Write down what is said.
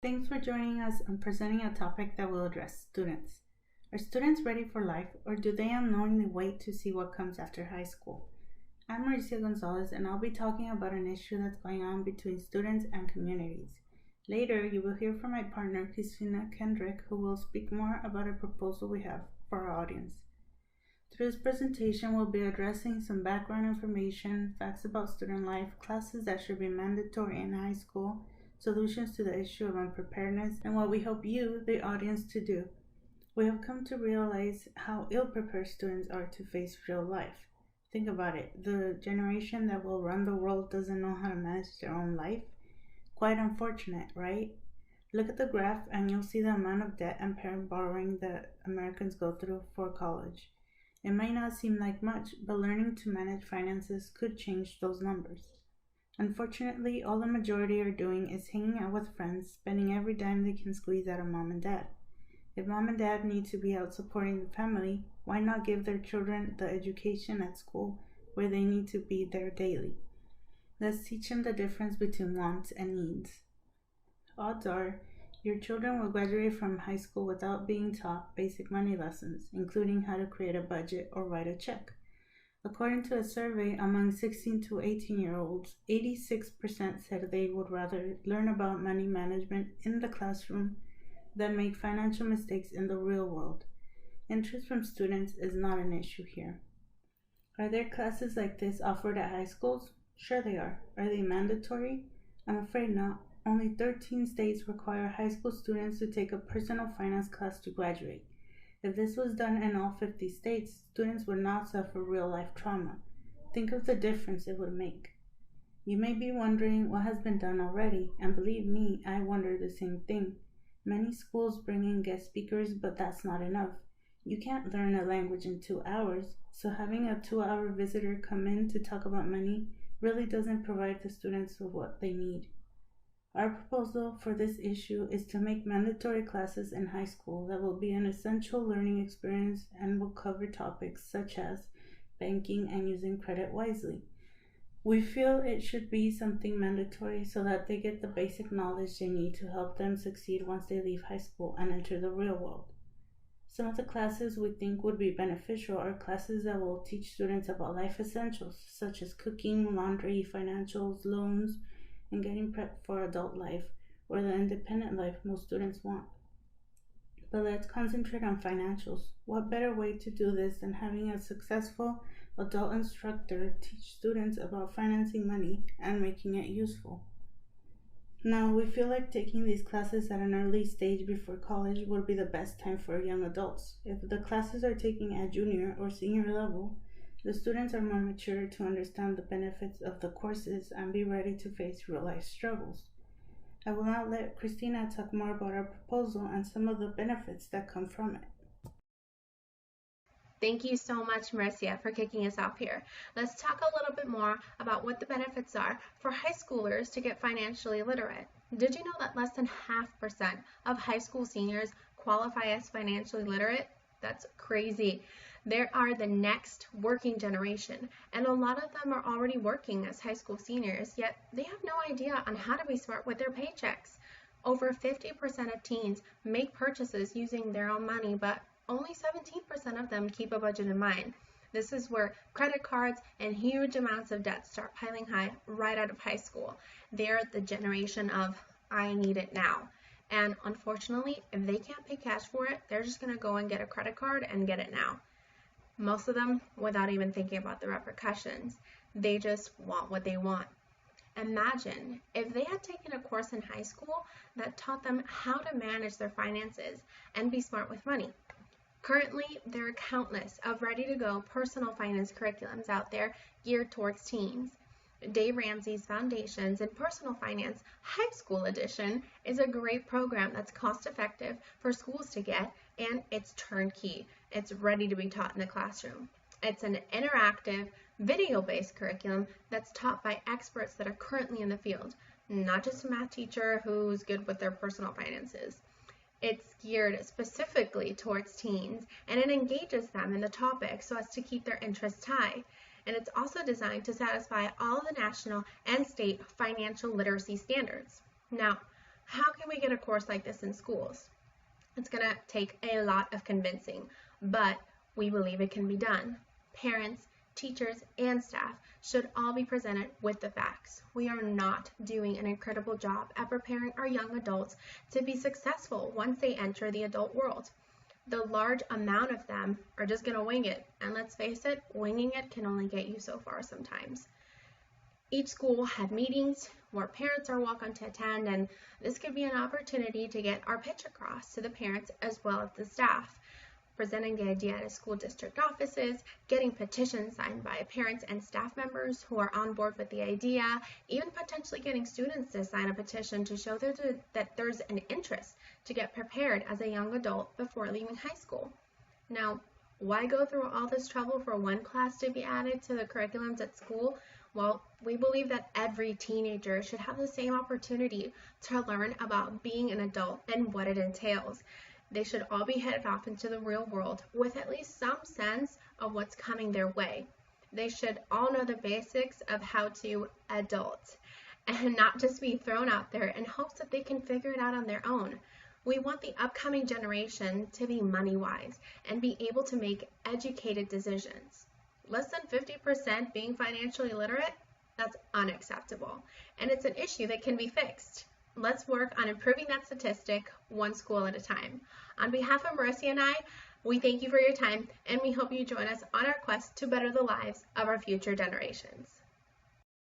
Thanks for joining us on presenting a topic that will address students. Are students ready for life, or do they unknowingly wait to see what comes after high school? I'm Merisia Gonzalez, and I'll be talking about an issue that's going on between students and communities. Later, you will hear from my partner, Cristina K, who will speak more about a proposal we have for our audience. Through this presentation, we'll be addressing some background information, facts about student life, classes that should be mandatory in high school, solutions to the issue of unpreparedness, and what we hope you, the audience, to do. We have come to realize how ill-prepared students are to face real life. Think about it. The generation that will run the world doesn't know how to manage their own life. Quite unfortunate, right? Look at the graph and you'll see the amount of debt and parent borrowing that Americans go through for college. It might not seem like much, but learning to manage finances could change those numbers. Unfortunately, all the majority are doing is hanging out with friends, spending every dime they can squeeze out of mom and dad. If mom and dad need to be out supporting the family, why not give their children the education at school where they need to be there daily? Let's teach them the difference between wants and needs. Odds are, your children will graduate from high school without being taught basic money lessons, including how to create a budget or write a check. According to a survey among 16 to 18-year-olds, 86% said they would rather learn about money management in the classroom than make financial mistakes in the real world. Interest from students is not an issue here. Are there classes like this offered at high schools? Sure they are. Are they mandatory? I'm afraid not. Only 13 states require high school students to take a personal finance class to graduate. If this was done in all 50 states, students would not suffer real-life trauma. Think of the difference it would make. You may be wondering what has been done already, and believe me, I wonder the same thing. Many schools bring in guest speakers, but that's not enough. You can't learn a language in 2 hours, so having a 2-hour visitor come in to talk about money really doesn't provide the students with what they need. Our proposal for this issue is to make mandatory classes in high school that will be an essential learning experience and will cover topics such as banking and using credit wisely. We feel it should be something mandatory so that they get the basic knowledge they need to help them succeed once they leave high school and enter the real world. Some of the classes we think would be beneficial are classes that will teach students about life essentials such as cooking, laundry, financials, loans, and getting prepped for adult life or the independent life most students want. But let's concentrate on financials. What better way to do this than having a successful adult instructor teach students about financing money and making it useful? Now, we feel like taking these classes at an early stage before college would be the best time for young adults. If the classes are taken at junior or senior level, the students are more mature to understand the benefits of the courses and be ready to face real-life struggles. I will now let Cristina talk more about our proposal and some of the benefits that come from it. Thank you so much, Merisia, for kicking us off here. Let's talk a little bit more about what the benefits are for high schoolers to get financially literate. Did you know that less than 0.5% of high school seniors qualify as financially literate? That's crazy. They are the next working generation, and a lot of them are already working as high school seniors, yet they have no idea on how to be smart with their paychecks. Over 50% of teens make purchases using their own money, but only 17% of them keep a budget in mind. This is where credit cards and huge amounts of debt start piling high right out of high school. They're the generation of, I need it now. And unfortunately, if they can't pay cash for it, they're just going to go and get a credit card and get it now. Most of them without even thinking about the repercussions. They just want what they want. Imagine if they had taken a course in high school that taught them how to manage their finances and be smart with money. Currently, there are countless of ready-to-go personal finance curriculums out there geared towards teens. Dave Ramsey's Foundations in Personal Finance High School Edition is a great program that's cost-effective for schools to get, and it's turnkey. It's ready to be taught in the classroom. It's an interactive, video-based curriculum that's taught by experts that are currently in the field, not just a math teacher who's good with their personal finances. It's geared specifically towards teens, and it engages them in the topic so as to keep their interests high. And it's also designed to satisfy all the national and state financial literacy standards. Now, How can we get a course like this in schools? It's going to take a lot of convincing, but we believe it can be done. Parents, teachers, and staff should all be presented with the facts. We are not doing an incredible job at preparing our young adults to be successful once they enter the adult world. The large amount of them are just going to wing it, and let's face it, winging it can only get you so far sometimes. Each school will have meetings where parents are welcome to attend, and this could be an opportunity to get our pitch across to the parents as well as the staff. Presenting the idea at school district offices, getting petitions signed by parents and staff members who are on board with the idea, even potentially getting students to sign a petition to show that there's an interest to get prepared as a young adult before leaving high school. Now, why go through all this trouble for one class to be added to the curriculums at school? Well, we believe that every teenager should have the same opportunity to learn about being an adult and what it entails. They should all be headed off into the real world with at least some sense of what's coming their way. They should all know the basics of how to adult and not just be thrown out there in hopes that they can figure it out on their own. We want the upcoming generation to be money-wise and be able to make educated decisions. Less than 50% being financially literate? That's unacceptable, and it's an issue that can be fixed. Let's work on improving that statistic one school at a time. On behalf of Merisia and I, we thank you for your time, and we hope you join us on our quest to better the lives of our future generations.